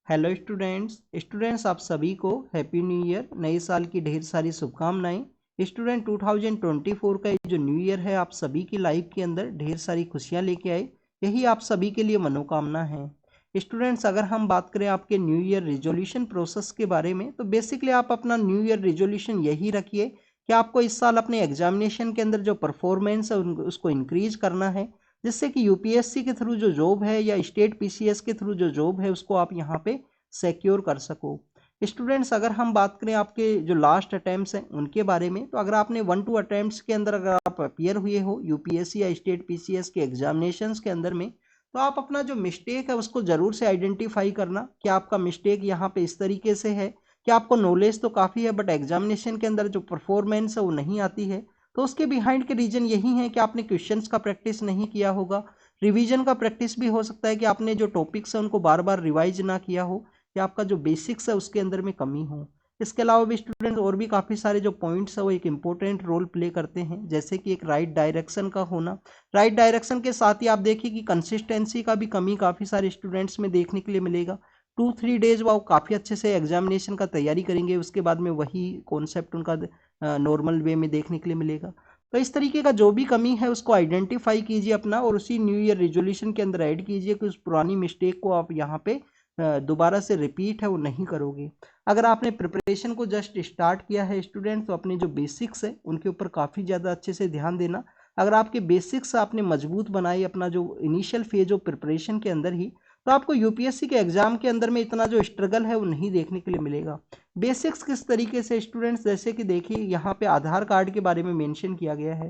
Hello students आप सभी को हैप्पी न्यू ईयर। नए साल की ढेर सारी शुभकामनाएं। स्टूडेंट 2024 का ये जो न्यू ईयर है आप सभी की लाइफ के अंदर ढेर सारी खुशियां लेके आए, यही आप सभी के लिए मनोकामना है। स्टूडेंट्स अगर हम बात करें आपके न्यू ईयर रिजोल्यूशन प्रोसेस के बारे में, तो बेसिकली आप अपना न्यू ईयर रिजोल्यूशन यही रखिए कि आपको इस साल अपने एग्जामिनेशन के अंदर जो परफॉर्मेंस है उसको इंक्रीज करना है, जिससे कि यूपीएससी के थ्रू जो जॉब है या स्टेट पीसीएस के थ्रू जो जॉब है उसको आप यहाँ पे सिक्योर कर सको। स्टूडेंट्स अगर हम बात करें आपके जो लास्ट अटैम्प्ट्स हैं उनके बारे में, तो अगर आपने 1-2 अटैम्प्ट्स के अंदर अगर आप अपियर हुए हो यूपीएससी या स्टेट पीसीएस के एग्जामिनेशंस के अंदर में, तो आप अपना जो मिस्टेक है उसको जरूर से आइडेंटिफाई करना कि आपका मिस्टेक यहाँ पे इस तरीके से है कि आपको नॉलेज तो काफ़ी है बट एग्जामिनेशन के अंदर जो परफॉर्मेंस है वो नहीं आती है। तो उसके बिहाइंड के रीजन यही है कि आपने क्वेश्चंस का प्रैक्टिस नहीं किया होगा। रिवीजन का प्रैक्टिस भी हो सकता है कि आपने जो टॉपिक्स है उनको बार बार रिवाइज ना किया हो, या आपका जो बेसिक्स है उसके अंदर में कमी हो। इसके अलावा भी स्टूडेंट्स और भी काफ़ी सारे जो पॉइंट्स है वो एक इंपॉर्टेंट रोल प्ले करते हैं, जैसे कि एक राइट डायरेक्शन का होना। राइट डायरेक्शन के साथ ही आप देखिए कि कंसिस्टेंसी का भी कमी काफ़ी सारे स्टूडेंट्स में देखने के लिए मिलेगा। 2-3 डेज वो काफ़ी अच्छे से एग्जामिनेशन का तैयारी करेंगे, उसके बाद में वही कॉन्सेप्ट उनका नॉर्मल वे में देखने के लिए मिलेगा। तो इस तरीके का जो भी कमी है उसको आइडेंटिफाई कीजिए अपना, और उसी न्यू ईयर रिजोल्यूशन के अंदर ऐड कीजिए कि उस पुरानी मिस्टेक को आप यहाँ पे दोबारा से रिपीट है वो नहीं करोगे। अगर आपने प्रिपरेशन को जस्ट स्टार्ट किया है स्टूडेंट, तो अपने जो बेसिक्स है उनके ऊपर काफ़ी ज़्यादा अच्छे से ध्यान देना। अगर आपके बेसिक्स आपने मजबूत बनाए अपना जो इनिशियल फेज ऑफ प्रिपरेशन के अंदर ही, तो आपको यूपीएससी के एग्जाम के अंदर में इतना जो स्ट्रगल है वो नहीं देखने के लिए मिलेगा। बेसिक्स किस तरीके से स्टूडेंट्स, जैसे कि देखिए यहाँ पे आधार कार्ड के बारे में मेंशन किया गया है,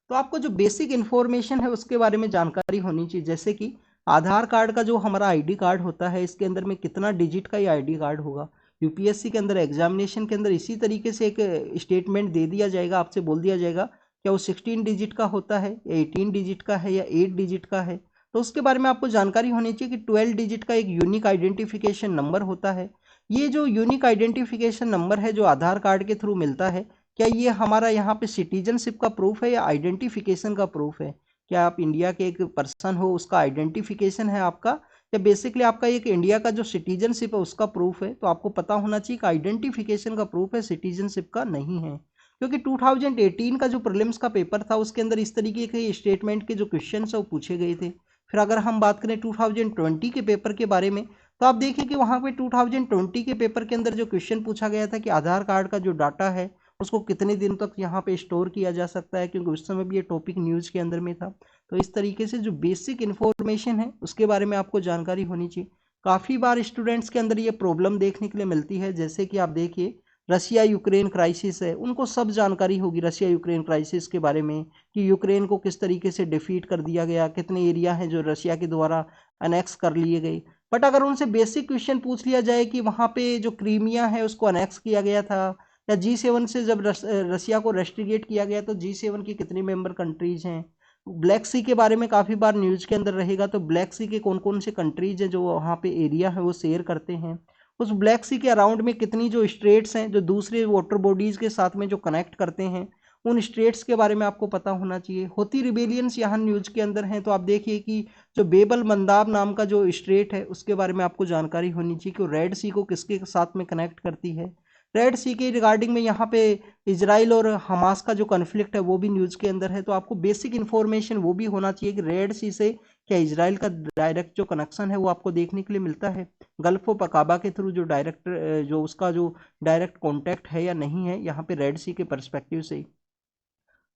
तो आपको जो बेसिक इन्फॉर्मेशन है उसके बारे में जानकारी होनी चाहिए। जैसे कि आधार कार्ड का जो हमारा आईडी कार्ड होता है, इसके अंदर में कितना डिजिट का ये आईडी कार्ड होगा। यूपीएससी के अंदर एग्जामिनेशन के अंदर इसी तरीके से एक स्टेटमेंट दे दिया जाएगा, आपसे बोल दिया जाएगा क्या वो 16 डिजिट का होता है या 18 डिजिट का है या 8 डिजिट का है। तो उसके बारे में आपको जानकारी होनी चाहिए कि 12 डिजिट का एक यूनिक आइडेंटिफिकेशन नंबर होता है। ये जो यूनिक आइडेंटिफिकेशन नंबर है जो आधार कार्ड के थ्रू मिलता है, क्या ये हमारा यहाँ पे सिटीजनशिप का प्रूफ है या आइडेंटिफिकेशन का प्रूफ है। क्या आप इंडिया के एक पर्सन हो उसका आइडेंटिफिकेशन है आपका, या बेसिकली आपका एक इंडिया का जो सिटीजनशिप है उसका प्रूफ है। तो आपको पता होना चाहिए कि आइडेंटिफिकेशन का प्रूफ है, सिटीजनशिप का नहीं है। क्योंकि 2018 का जो प्रीलिम्स का पेपर था उसके अंदर इस तरीके के स्टेटमेंट के जो क्वेश्चन है वो पूछे गए थे। फिर अगर हम बात करें 2020 के पेपर के बारे में, तो आप देखिए कि वहाँ पे 2020 के पेपर के अंदर जो क्वेश्चन पूछा गया था कि आधार कार्ड का जो डाटा है उसको कितने दिन तक यहाँ पे स्टोर किया जा सकता है, क्योंकि उस समय भी ये टॉपिक न्यूज़ के अंदर में था। तो इस तरीके से जो बेसिक इन्फॉर्मेशन है उसके बारे में आपको जानकारी होनी चाहिए। काफ़ी बार स्टूडेंट्स के अंदर ये प्रॉब्लम देखने के लिए मिलती है, जैसे कि आप देखिए रशिया यूक्रेन क्राइसिस है, उनको सब जानकारी होगी रशिया यूक्रेन क्राइसिस के बारे में कि यूक्रेन को किस तरीके से डिफीट कर दिया गया, कितने एरिया हैं जो रशिया के द्वारा अनेक्स कर लिए गए। बट अगर उनसे बेसिक क्वेश्चन पूछ लिया जाए कि वहाँ पे जो क्रीमिया है उसको अनेक्स किया गया था, या G7 से जब रसिया को रेस्ट्रिगेट किया गया तो G7 की कितनी मेंबर कंट्रीज हैं। ब्लैक सी के बारे में काफ़ी बार न्यूज़ के अंदर रहेगा, तो ब्लैक सी के कौन कौन से कंट्रीज हैं जो वहाँ पे एरिया है वो शेयर करते हैं। उस ब्लैक सी के अराउंड में कितनी जो स्टेट्स हैं जो दूसरे वाटर बॉडीज़ के साथ में जो कनेक्ट करते हैं, उन स्टेट्स के बारे में आपको पता होना चाहिए। होती रिबेलियंस यहाँ न्यूज़ के अंदर हैं, तो आप देखिए कि जो बेबल मंदाब नाम का जो स्टेट है उसके बारे में आपको जानकारी होनी चाहिए कि वो रेड सी को किसके साथ में कनेक्ट करती है। रेड सी के रिगार्डिंग में यहाँ पे इजराइल और हमास का जो कन्फ्लिक्ट है वो भी न्यूज़ के अंदर है, तो आपको बेसिक इन्फॉर्मेशन वो भी होना चाहिए कि रेड सी से क्या इजराइल का डायरेक्ट जो कनेक्शन है वो आपको देखने के लिए मिलता है, गल्फ ऑफ अकाबा के थ्रू जो डायरेक्ट जो उसका जो डायरेक्ट कॉन्टैक्ट है या नहीं है यहाँ पे रेड सी के परस्पेक्टिव से।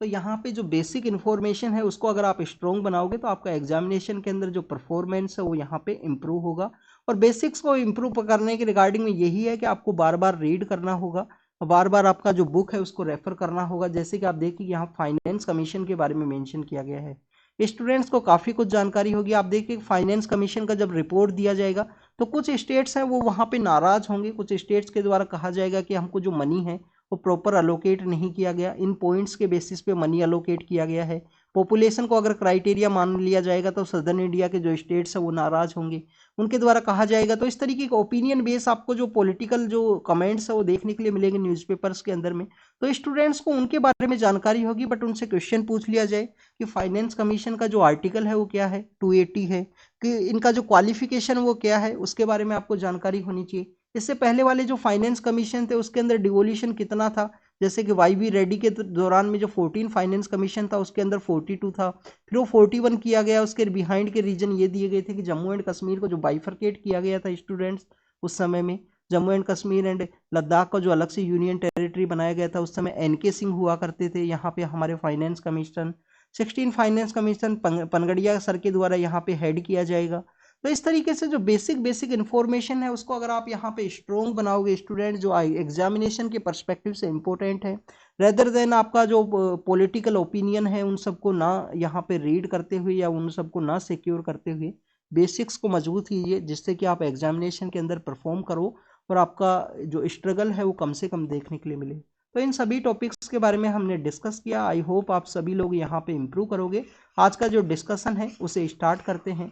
तो यहाँ पे जो बेसिक इन्फॉर्मेशन है उसको अगर आप स्ट्रॉन्ग बनाओगे तो आपका एग्जामिनेशन के अंदर जो परफॉर्मेंस है वो यहाँ पे इम्प्रूव होगा। और बेसिक्स को इम्प्रूव करने के रिगार्डिंग में यही है कि आपको बार बार रीड करना होगा, बार बार आपका जो बुक है उसको रेफर करना होगा। जैसे कि आप देखिए यहाँ फाइनेंस कमीशन के बारे में मेंशन किया गया है, स्टूडेंट्स को काफ़ी कुछ जानकारी होगी। आप देखिए फाइनेंस कमीशन का जब रिपोर्ट दिया जाएगा तो कुछ स्टेट्स हैं वो वहाँ पे नाराज़ होंगे, कुछ स्टेट्स के द्वारा कहा जाएगा कि हमको जो मनी है वो प्रॉपर अलोकेट नहीं किया गया, इन पॉइंट्स के बेसिस पे मनी अलोकेट किया गया है। पॉपुलेशन को अगर क्राइटेरिया मान लिया जाएगा तो सदर्न इंडिया के जो स्टेट्स हैं वो नाराज़ होंगे, उनके द्वारा कहा जाएगा। तो इस तरीके का ओपिनियन बेस आपको जो पॉलिटिकल जो कमेंट्स है वो देखने के लिए मिलेंगे न्यूज़पेपर्स के अंदर में। तो स्टूडेंट्स को उनके बारे में जानकारी होगी, बट उनसे क्वेश्चन पूछ लिया जाए कि फाइनेंस कमीशन का जो आर्टिकल है वो क्या है, 280 है, कि इनका जो क्वालिफिकेशन वो क्या है, उसके बारे में आपको जानकारी होनी चाहिए। इससे पहले वाले जो फाइनेंस कमीशन थे उसके अंदर डिवोल्यूशन कितना था, जैसे कि वाई बी रेड्डी के दौरान में जो 14 फाइनेंस कमीशन था उसके अंदर 42 था, फिर वो 41 किया गया। उसके बिहाइंड के रीजन ये दिए गए थे कि जम्मू एंड कश्मीर को जो बाइफरकेट किया गया था स्टूडेंट्स उस समय में, जम्मू एंड कश्मीर एंड लद्दाख का जो अलग से यूनियन टेरिटरी बनाया गया था, उस समय एनके सिंह हुआ करते थे यहाँ पे हमारे finance commission. 16 finance commission Panagariya sir के द्वारा यहाँ पे हेड किया जाएगा। तो इस तरीके से जो बेसिक बेसिक इन्फॉर्मेशन है उसको अगर आप यहाँ पे स्ट्रोंग बनाओगे स्टूडेंट, जो एग्जामिनेशन के परस्पेक्टिव से इम्पोर्टेंट है, रेदर देन आपका जो पॉलिटिकल ओपिनियन है उन सबको ना यहाँ पे रीड करते हुए या उन सबको ना सिक्योर करते हुए बेसिक्स को मजबूत कीजिए, जिससे कि आप एग्जामिनेशन के अंदर परफॉर्म करो और आपका जो स्ट्रगल है वो कम से कम देखने के लिए मिले। तो इन सभी टॉपिक्स के बारे में हमने डिस्कस किया। आई होप आप सभी लोग यहाँ पे इम्प्रूव करोगे। आज का जो डिस्कशन है उसे स्टार्ट करते हैं।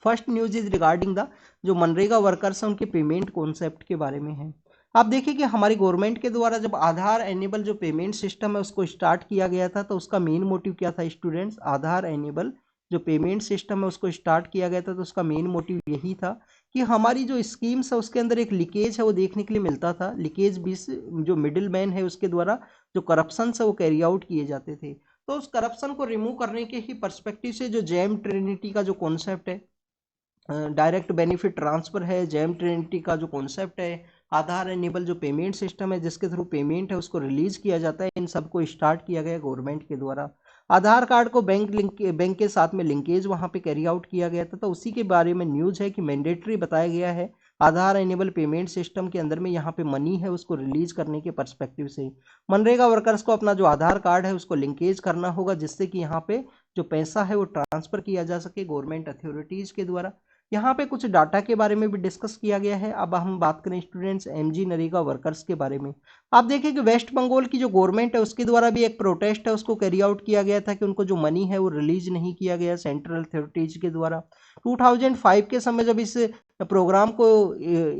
First news is regarding the जो मनरेगा वर्कर्स हैं उनके पेमेंट कॉन्सेप्ट के बारे में है। आप देखिए कि हमारी गवर्नमेंट के द्वारा जब आधार एनेबल जो पेमेंट सिस्टम है उसको स्टार्ट किया गया था, तो उसका मेन मोटिव क्या था स्टूडेंट्स? आधार एनेबल जो पेमेंट सिस्टम है उसको स्टार्ट किया गया था, तो उसका मेन मोटिव यही था कि हमारी जो स्कीम्स है उसके अंदर एक लीकेज है वो देखने के लिए मिलता था। लीकेज बीस जो मिडिल मैन है उसके द्वारा जो करप्शन है वो कैरी आउट किए जाते थे। तो उस करप्शन को रिमूव करने के ही पर्सपेक्टिव से जो जेम ट्रिनिटी का जो कॉन्सेप्ट है, डायरेक्ट बेनिफिट ट्रांसफर है, जेम ट्रिनिटी का जो कॉन्सेप्ट है, आधार एनेबल जो पेमेंट सिस्टम है जिसके थ्रू पेमेंट है उसको रिलीज किया जाता है, इन सबको स्टार्ट किया गया गवर्नमेंट के द्वारा। आधार कार्ड को बैंक के साथ में लिंकेज वहां पे कैरी आउट किया गया था, तो उसी के बारे में न्यूज है कि मैंडेटरी बताया गया है आधार एनेबल पेमेंट सिस्टम के अंदर में यहाँ पे मनी है उसको रिलीज करने के पर्सपेक्टिव से मनरेगा वर्कर्स को अपना जो आधार कार्ड है उसको लिंकेज करना होगा, जिससे कि यहाँ पे जो पैसा है वो ट्रांसफर किया जा सके गवर्नमेंट अथॉरिटीज के द्वारा। यहाँ पे कुछ डाटा के बारे में भी डिस्कस किया गया है। अब हम बात करें स्टूडेंट्स एमजी नरेगा वर्कर्स के बारे में। आप देखिए कि वेस्ट बंगाल की जो गवर्नमेंट है उसके द्वारा भी एक प्रोटेस्ट है उसको कैरी आउट किया गया था कि उनको जो मनी है वो रिलीज नहीं किया गया सेंट्रल अथॉरिटीज के द्वारा। 2005 के समय जब इस प्रोग्राम को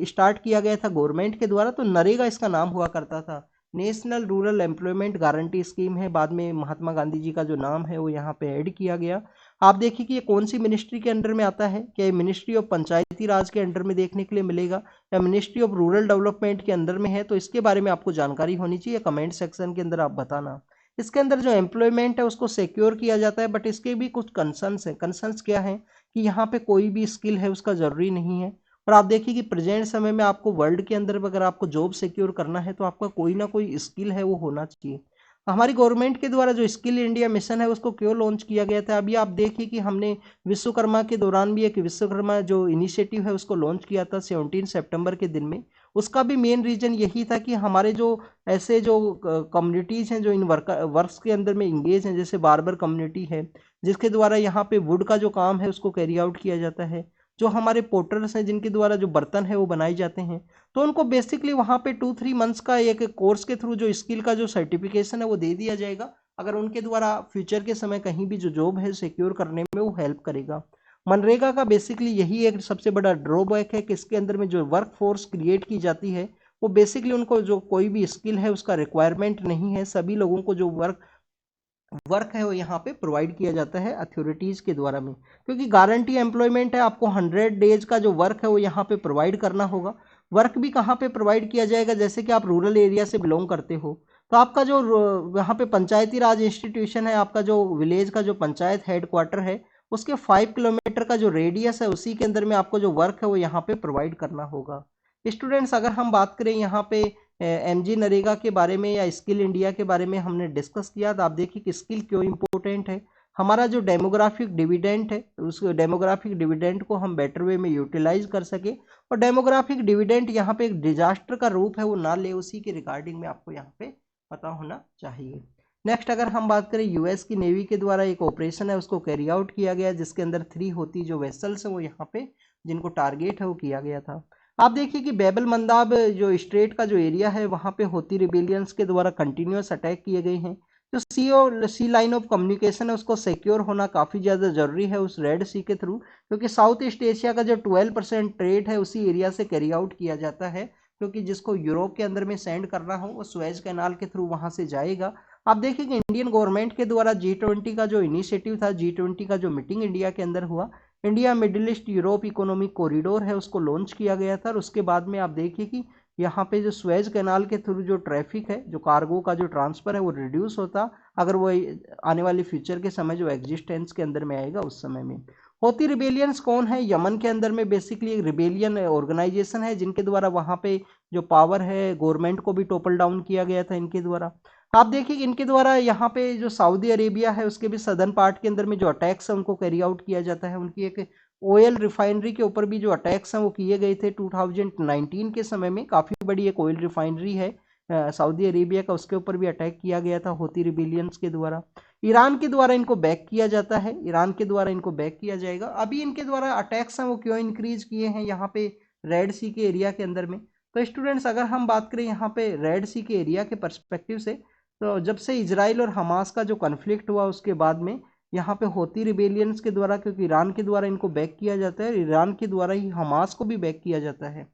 स्टार्ट किया गया था गवर्नमेंट के द्वारा, तो नरेगा इसका नाम हुआ करता था, national rural employment guarantee scheme है। बाद में महात्मा गांधी जी का जो नाम है वो यहाँ पे ऐड किया गया। आप देखिए कि ये कौन सी मिनिस्ट्री के अंडर में आता है, क्या ये मिनिस्ट्री ऑफ पंचायती राज के अंडर में देखने के लिए मिलेगा या मिनिस्ट्री ऑफ रूरल डेवलपमेंट के अंदर में है? तो इसके बारे में आपको जानकारी होनी चाहिए, कमेंट सेक्शन के अंदर आप बताना। इसके अंदर जो एम्प्लॉयमेंट है उसको सिक्योर किया जाता है, बट इसके भी कुछ कंसर्न्स हैं। कंसर्न्स क्या है कि यहाँ पे कोई भी स्किल है उसका जरूरी नहीं है। और आप देखिए कि प्रेजेंट समय में आपको वर्ल्ड के अंदर अगर आपको जॉब सिक्योर करना है तो आपका कोई ना कोई स्किल है वो होना चाहिए। हमारी गवर्नमेंट के द्वारा जो स्किल इंडिया मिशन है उसको क्यों लॉन्च किया गया था? अभी आप देखिए कि हमने विश्वकर्मा के दौरान भी एक विश्वकर्मा जो इनिशिएटिव है उसको लॉन्च किया था 17 सितंबर के दिन में। उसका भी मेन रीजन यही था कि हमारे जो ऐसे जो कम्युनिटीज़ हैं जो इन वर्क्स के अंदर में इंगेज हैं, जैसे बार्बर कम्युनिटी है जिसके द्वारा यहाँ पे वुड का जो काम है उसको कैरी आउट किया जाता है, जो हमारे पोर्टर्स हैं जिनके द्वारा जो बर्तन है वो बनाए जाते हैं, तो उनको बेसिकली वहाँ पे 2-3 मंथ्स का एक कोर्स के थ्रू जो स्किल का जो सर्टिफिकेशन है वो दे दिया जाएगा। अगर उनके द्वारा फ्यूचर के समय कहीं भी जो जॉब है सिक्योर करने में वो हेल्प करेगा। मनरेगा का बेसिकली यही एक सबसे बड़ा ड्रॉबैक है कि इसके अंदर में जो वर्क फोर्स क्रिएट की जाती है वो बेसिकली उनको जो कोई भी स्किल है उसका रिक्वायरमेंट नहीं है। सभी लोगों को जो वर्क है वो यहाँ पे प्रोवाइड किया जाता है अथॉरिटीज़ के द्वारा में, क्योंकि गारंटी एम्प्लॉयमेंट है। आपको 100 डेज का जो वर्क है वो यहाँ पे प्रोवाइड करना होगा। वर्क भी कहाँ पे प्रोवाइड किया जाएगा? जैसे कि आप रूरल एरिया से बिलोंग करते हो तो आपका जो यहाँ पे पंचायती राज इंस्टीट्यूशन है, आपका जो विलेज का जो पंचायत हेड क्वार्टर है उसके 5 किलोमीटर का जो रेडियस है उसी के अंदर में आपको जो वर्क है वो यहाँ पे प्रोवाइड करना होगा। स्टूडेंट्स अगर हम बात करें यहाँ पे एमजी नरेगा के बारे में या स्किल इंडिया के बारे में हमने डिस्कस किया, तो आप देखिए कि स्किल क्यों इंपॉर्टेंट है। हमारा जो डेमोग्राफिक डिविडेंड है उस डेमोग्राफिक डिविडेंड को हम बेटर वे में यूटिलाइज कर सके, और डेमोग्राफिक डिविडेंड यहाँ पे एक डिजास्टर का रूप है वो ना ले, उसी के रिगार्डिंग में आपको यहाँ पे पता होना चाहिए। नेक्स्ट अगर हम बात करें यूएस की नेवी के द्वारा एक ऑपरेशन है उसको कैरी आउट किया गया, जिसके अंदर 3 होती जो वेसल्स है वो यहाँ पे जिनको टारगेट है वो किया गया था। आप देखिए कि बेबल मंदाब जो स्ट्रेट का जो एरिया है वहाँ पे होती रिबेलियंस के द्वारा कंटिन्यूस अटैक किए गए हैं। जो सी लाइन ऑफ कम्युनिकेशन है उसको सिक्योर होना काफ़ी ज़्यादा जरूरी है उस रेड सी के थ्रू, क्योंकि साउथ ईस्ट एशिया का जो 12% ट्रेड है उसी एरिया से कैरी आउट किया जाता है, क्योंकि जिसको यूरोप के अंदर में सेंड करना हो वो सुएज कैनाल के थ्रू वहाँ से जाएगा। आप देखिए कि इंडियन गवर्नमेंट के द्वारा G20 का जो इनिशिएटिव था, G20 का जो मीटिंग इंडिया के अंदर हुआ, India middle east Europe economic corridor है उसको लॉन्च किया गया था। और उसके बाद में आप देखिए कि यहाँ पे जो स्वेज कैनाल के थ्रू जो ट्रैफिक है, जो कार्गो का जो ट्रांसफर है वो रिड्यूस होता अगर वो आने वाले फ्यूचर के समय जो एग्जिस्टेंस के अंदर में आएगा उस समय में। होती रिबेलियंस कौन है? यमन के अंदर में बेसिकली एक रिबेलियन ऑर्गेनाइजेशन है जिनके द्वारा वहाँ पे जो पावर है गवर्नमेंट को भी टोपल डाउन किया गया था इनके द्वारा। आप देखिए कि इनके द्वारा यहाँ पे जो सऊदी अरेबिया है उसके भी सदर्न पार्ट के अंदर में जो अटैक्स है उनको कैरी आउट किया जाता है। उनकी एक ऑयल रिफाइनरी के ऊपर भी जो अटैक्स हैं वो किए गए थे 2019 के समय में। काफ़ी बड़ी एक ऑयल रिफाइनरी है सऊदी अरेबिया का, उसके ऊपर भी अटैक किया गया था होती रिबेलियंस के द्वारा। ईरान के द्वारा इनको बैक किया जाता है, ईरान के द्वारा इनको बैक किया जाएगा। अभी इनके द्वारा अटैक्स हैं वो क्यों इंक्रीज किए हैं यहाँ पे रेड सी के एरिया के अंदर में? तो स्टूडेंट्स अगर हम बात करें यहाँ पे रेड सी के एरिया के परस्पेक्टिव से, तो जब से इजराइल और हमास का जो कन्फ्लिक्ट हुआ उसके बाद में यहाँ पे होती रिबेलियंस के द्वारा, क्योंकि ईरान के द्वारा इनको बैक किया जाता है, ईरान के द्वारा ही हमास को भी बैक किया जाता है।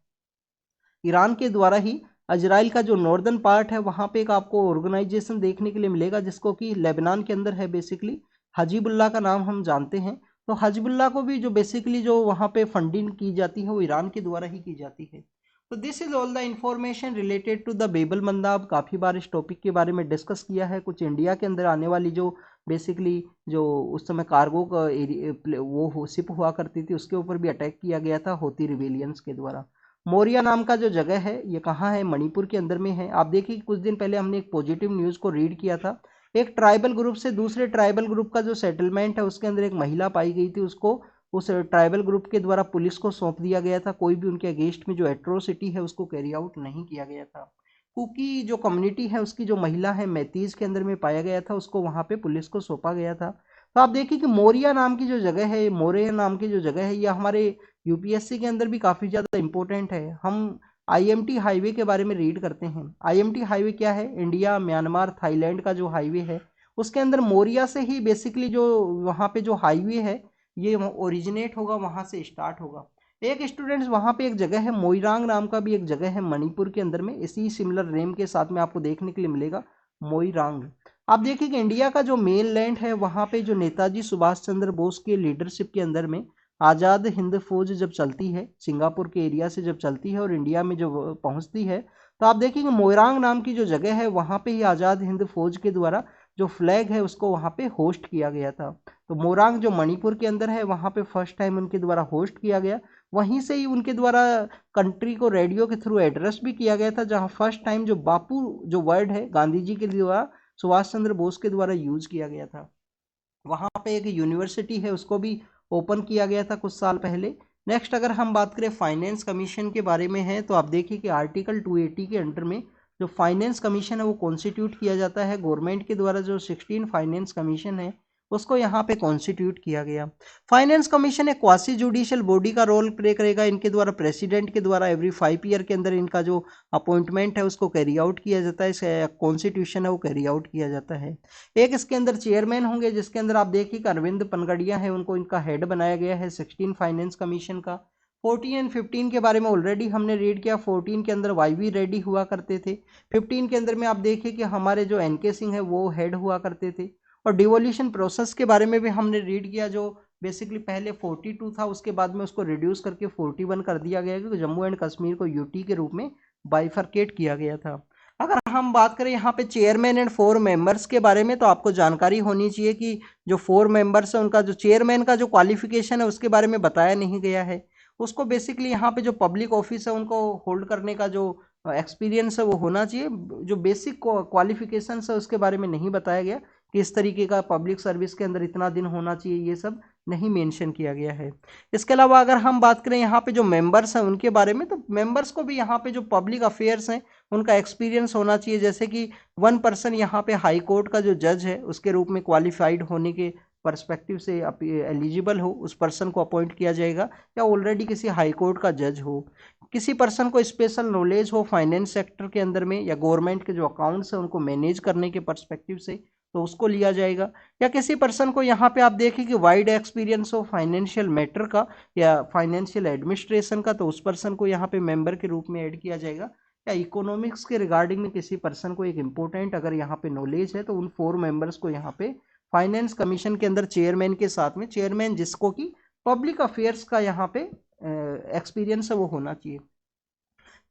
ईरान के द्वारा ही इजराइल का जो नॉर्दर्न पार्ट है वहाँ पे एक आपको ऑर्गेनाइजेशन देखने के लिए मिलेगा जिसको कि लेबनान के अंदर है, बेसिकली हजीबुल्लाह का नाम हम जानते हैं। तो हजीबुल्लाह को भी जो बेसिकली जो वहाँ पे फंडिंग की जाती है वो ईरान के द्वारा ही की जाती है। तो this is all the information related to the बेबल मंदाब। काफ़ी बार इस टॉपिक के बारे में डिस्कस किया है। कुछ इंडिया के अंदर आने वाली जो बेसिकली जो उस समय कार्गो का वो शिप हुआ करती थी उसके ऊपर भी अटैक किया गया था होती रिबेलियंस के द्वारा। मोरिया नाम का जो जगह है ये कहाँ है? मणिपुर के अंदर में है। आप देखिए कुछ दिन पहले हमने एक पॉजिटिव न्यूज़ को रीड किया था। एक ट्राइबल ग्रुप से दूसरे ट्राइबल ग्रुप का जो सेटलमेंट है उसके अंदर एक महिला पाई गई थी, उसको उस ट्राइबल ग्रुप के द्वारा पुलिस को सौंप दिया गया था। कोई भी उनके अगेंस्ट में जो एट्रोसिटी है उसको कैरी आउट नहीं किया गया था। कुकी जो कम्युनिटी है उसकी जो महिला है मैतीज के अंदर में पाया गया था, उसको वहाँ पे पुलिस को सौंपा गया था। तो आप देखिए कि मोरिया नाम की जो जगह है, मोरिया नाम की जो जगह है, ये हमारे यूपीएससी के अंदर भी काफ़ी ज़्यादा इंपॉर्टेंट है। हम आईएमटी हाईवे के बारे में रीड करते हैं। आईएमटी हाईवे क्या है? इंडिया म्यांमार थाईलैंड का जो हाईवे है उसके अंदर मोरिया से ही बेसिकली जो वहाँ पे जो हाईवे है ये ओरिजिनेट होगा, वहाँ से स्टार्ट होगा। एक स्टूडेंट्स वहाँ पे एक जगह है मोइरांग नाम का भी एक जगह है मणिपुर के अंदर में, इसी सिमिलर नेम के साथ में आपको देखने के लिए मिलेगा मोइरांग। आप देखिए कि इंडिया का जो मेन लैंड है वहाँ पे जो नेताजी सुभाष चंद्र बोस के लीडरशिप के अंदर में आज़ाद हिंद फौज जब चलती है, सिंगापुर के एरिया से जब चलती है और इंडिया में जब पहुँचती है, तो आप देखिए कि मोइरांग नाम की जो जगह है वहाँ पे ही आज़ाद हिंद फौज के द्वारा जो फ्लैग है उसको वहाँ पे होस्ट किया गया था। तो मोरांग जो मणिपुर के अंदर है वहाँ पे फर्स्ट टाइम उनके द्वारा होस्ट किया गया। वहीं से ही उनके द्वारा कंट्री को रेडियो के थ्रू एड्रेस भी किया गया था, जहाँ फर्स्ट टाइम जो बापू जो वर्ड है गांधी जी के द्वारा सुभाष चंद्र बोस के द्वारा यूज किया गया था। वहाँ पे एक यूनिवर्सिटी है उसको भी ओपन किया गया था कुछ साल पहले। नेक्स्ट अगर हम बात करें फाइनेंस कमीशन के बारे में है, तो आप देखिए कि आर्टिकल 280 के अंडर में जो फाइनेंस कमीशन है वो कॉन्स्टिट्यूट किया जाता है गवर्नमेंट के द्वारा। जो 16 फाइनेंस कमीशन है उसको यहाँ पे कॉन्स्टिट्यूट किया गया। फाइनेंस कमीशन एक क्वासी जुडिशियल बॉडी का रोल प्ले करेगा। इनके द्वारा प्रेसिडेंट के द्वारा एवरी 5 ईयर के अंदर इनका जो अपॉइंटमेंट है उसको कैरी आउट किया जाता है, कॉन्स्टिट्यूशन है वो कैरी आउट किया जाता है। एक इसके अंदर चेयरमैन होंगे जिसके अंदर आप देखिए कि अरविंद पनगड़िया है, उनको इनका हेड बनाया गया है 16 फाइनेंस कमीशन का। 14 एंड 15 के बारे में ऑलरेडी हमने रीड किया। 14 के अंदर वाईवी रेड्डी हुआ करते थे। 15 के अंदर में आप देखिए कि हमारे जो एनके सिंह है वो हेड हुआ करते थे। और डिवोल्यूशन प्रोसेस के बारे में भी हमने रीड किया, जो बेसिकली पहले 42 था उसके बाद में उसको रिड्यूस करके 41 कर दिया गया, क्योंकि जम्मू एंड कश्मीर को यूटी के रूप में बाइफरकेट किया गया था। अगर हम बात करें यहाँ पे चेयरमैन एंड 4 मेंबर्स के बारे में, तो आपको जानकारी होनी चाहिए कि जो 4 मेंबर्स है उनका जो चेयरमैन का जो क्वालिफिकेशन है उसके बारे में बताया नहीं गया है। उसको बेसिकली यहाँ पे जो पब्लिक ऑफिस है उनको होल्ड करने का जो एक्सपीरियंस है वो होना चाहिए। जो बेसिक क्वालिफिकेशन है उसके बारे में नहीं बताया गया कि इस तरीके का पब्लिक सर्विस के अंदर इतना दिन होना चाहिए, ये सब नहीं मेंशन किया गया है। इसके अलावा अगर हम बात करें यहाँ पे जो मेंबर्स हैं उनके बारे में, तो मेंबर्स को भी यहाँ पे जो पब्लिक अफेयर्स हैं उनका एक्सपीरियंस होना चाहिए। जैसे कि 1 पर्सन यहाँ पे हाई कोर्ट का जो जज है उसके रूप में क्वालिफाइड होने के पर्सपेक्टिव से एलिजिबल हो, उस पर्सन को अपॉइंट किया जाएगा, या ऑलरेडी किसी हाई कोर्ट का जज हो। किसी पर्सन को स्पेशल नॉलेज हो फाइनेंस सेक्टर के अंदर में, या गवर्नमेंट के जो अकाउंट्स हैं उनको मैनेज करने के पर्सपेक्टिव से, तो उसको लिया जाएगा। या किसी पर्सन को यहाँ पे आप देखें कि वाइड एक्सपीरियंस हो फाइनेंशियल मैटर का या फाइनेंशियल एडमिनिस्ट्रेशन का, तो उस पर्सन को यहाँ पे मेंबर के रूप में ऐड किया जाएगा। या इकोनॉमिक्स के रिगार्डिंग में किसी पर्सन को एक इंपॉर्टेंट अगर यहाँ पे नॉलेज है, तो उन 4 मेंबर्स को यहाँ पे फाइनेंस कमीशन के अंदर चेयरमैन के साथ में, चेयरमैन जिसको कि पब्लिक अफेयर्स का यहाँ पे एक्सपीरियंस है वो होना चाहिए।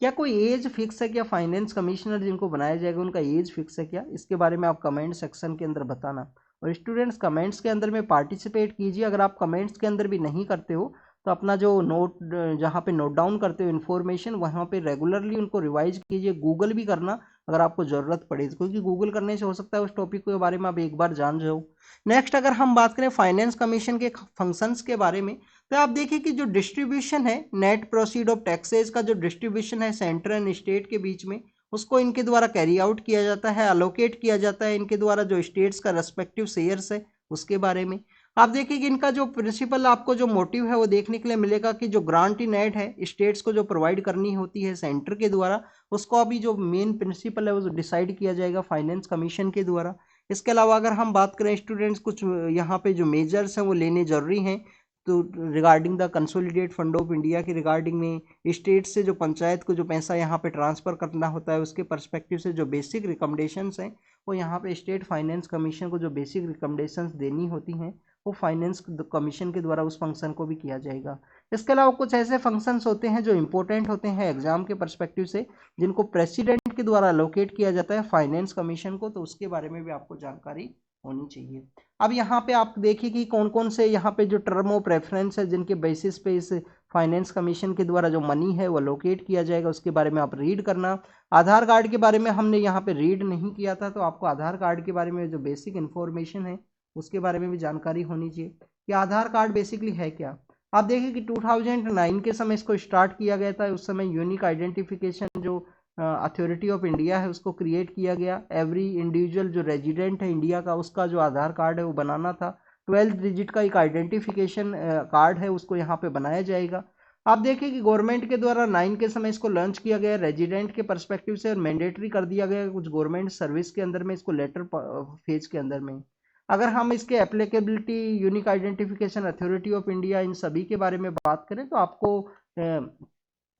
क्या कोई एज फिक्स है क्या? फाइनेंस कमिश्नर जिनको बनाया जाएगा उनका एज फिक्स है क्या? इसके बारे में आप कमेंट सेक्शन के अंदर बताना। और स्टूडेंट्स कमेंट्स के अंदर में पार्टिसिपेट कीजिए। अगर आप कमेंट्स के अंदर भी नहीं करते हो तो अपना जो नोट जहाँ पे नोट डाउन करते हो इन्फॉर्मेशन वहाँ पे रेगुलरली उनको रिवाइज कीजिए। गूगल भी करना अगर आपको ज़रूरत पड़े, क्योंकि गूगल करने से हो सकता है उस टॉपिक के बारे में आप एक बार जान जाओ। नेक्स्ट अगर हम बात करें फाइनेंस कमीशन के फंक्शंस के बारे में, तो आप देखिए कि जो डिस्ट्रीब्यूशन है नेट प्रोसीड ऑफ टैक्सेस का जो डिस्ट्रीब्यूशन है सेंटर एंड स्टेट के बीच में, उसको इनके द्वारा कैरी आउट किया जाता है, अलोकेट किया जाता है इनके द्वारा जो स्टेट्स का रेस्पेक्टिव शेयर्स है उसके बारे में। आप देखिए कि इनका जो प्रिंसिपल आपको जो मोटिव है वो देखने के लिए मिलेगा कि जो ग्रांट इन एड है स्टेट्स को जो प्रोवाइड करनी होती है सेंटर के द्वारा, उसको अभी जो मेन प्रिंसिपल है वो डिसाइड किया जाएगा फाइनेंस कमीशन के द्वारा। इसके अलावा अगर हम बात करें स्टूडेंट्स, कुछ यहाँ पे जो मेजर्स हैं वो लेने जरूरी हैं। तो regarding the consolidate fund of India के रिगार्डिंग में स्टेट से जो पंचायत को जो पैसा यहाँ पे ट्रांसफ़र करना होता है उसके पर्सपेक्टिव से जो बेसिक रिकमेंडेशंस हैं वो यहाँ पे स्टेट फाइनेंस कमीशन को जो बेसिक रिकमेंडेशंस देनी होती हैं वो फाइनेंस कमीशन के द्वारा उस फंक्शन को भी किया जाएगा। इसके अलावा कुछ ऐसे फंक्शंस होते हैं जो इंपॉर्टेंट होते हैं एग्जाम के पर्सपेक्टिव से, जिनको प्रेसिडेंट के द्वारा अलोकेट किया जाता है फाइनेंस कमीशन को, तो उसके बारे में भी आपको जानकारी होनी चाहिए। अब यहाँ पे आप देखिए कि कौन कौन से यहाँ पे जो टर्म ऑफ रेफरेंस है जिनके बेसिस पे इस फाइनेंस कमीशन के द्वारा जो मनी है वो अलोकेट किया जाएगा, उसके बारे में आप रीड करना। आधार कार्ड के बारे में हमने यहाँ पे रीड नहीं किया था, तो आपको आधार कार्ड के बारे में जो बेसिक इन्फॉर्मेशन है उसके बारे में भी जानकारी होनी चाहिए कि आधार कार्ड बेसिकली है क्या। आप देखिए कि 2009 के समय इसको स्टार्ट किया गया था। उस समय यूनिक आइडेंटिफिकेशन जो अथॉरिटी ऑफ इंडिया है उसको क्रिएट किया गया। एवरी इंडिविजुअल जो रेजिडेंट है इंडिया का उसका जो आधार कार्ड है वो बनाना था। 12 डिजिट का एक आइडेंटिफिकेशन कार्ड है उसको यहाँ पे बनाया जाएगा। आप देखिए कि गवर्नमेंट के द्वारा 9 के समय इसको लॉन्च किया गया रेजिडेंट के पर्सपेक्टिव से और मैंडेटरी कर दिया गया कुछ गवर्नमेंट सर्विस के अंदर में इसको लेटर फेज के अंदर में। अगर हम इसके applicability unique identification authority of India in सभी के बारे में बात करें तो आपको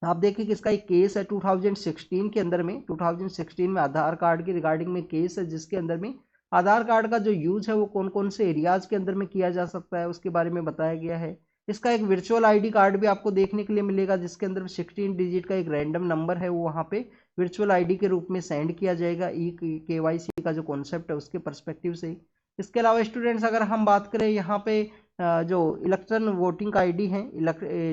आप देखिए कि इसका एक केस है 2016 के अंदर में। 2016 में आधार कार्ड के रिगार्डिंग में केस है जिसके अंदर में आधार कार्ड का जो यूज है वो कौन कौन से एरियाज के अंदर में किया जा सकता है उसके बारे में बताया गया है। इसका एक वर्चुअल आईडी कार्ड भी आपको देखने के लिए मिलेगा जिसके अंदर 16 डिजिट का एक रैंडम नंबर है वो वहाँ पे वर्चुअल आईडी के रूप में सेंड किया जाएगा ई KYC का जो कॉन्सेप्ट है उसके पर्सपेक्टिव से। इसके अलावा स्टूडेंट्स अगर हम बात करें यहाँ पे जो इलेक्शन वोटिंग आईडी है